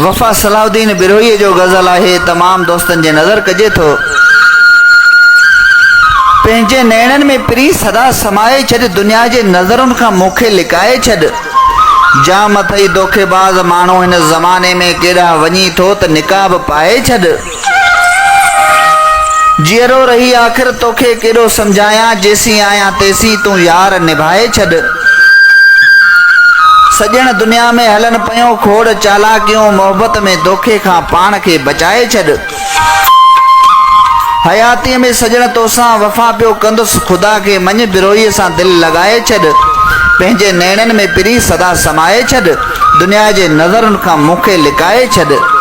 वफ़ा सलाउद्दीन बिरोही जो गज़ल है तमाम दोस्तन जे नज़र कजे तो पंहिंजे नैणन में प्री सदा समाए छॾ दुनिया जे नज़रुनि खां मूंखे लिकाए छॾ जाम अथई धोखेबाज़ माण्हू हिन ज़माने में केॾा वञी थो त निकाब पाए छॾ जीअरो रही आख़िर तोखे केॾो सम्झायां जेसीं आयां तेसीं तूं यार निभाए छॾ सजण दुनिया में हलन पियो खोड़ चालाकियूं मोहब्बत में धोखे खां पाण खे बचाए छॾ हयातीअ में सजण तोसां वफ़ा पियो कंदुसि खुदा खे मञ बिरोईअ सां दिलि लॻाए छॾ पंहिंजे नैणनि में पिरी सदा समाए छॾ दुनिया जे नज़रुनि खां मूंखे लिकाए छॾ।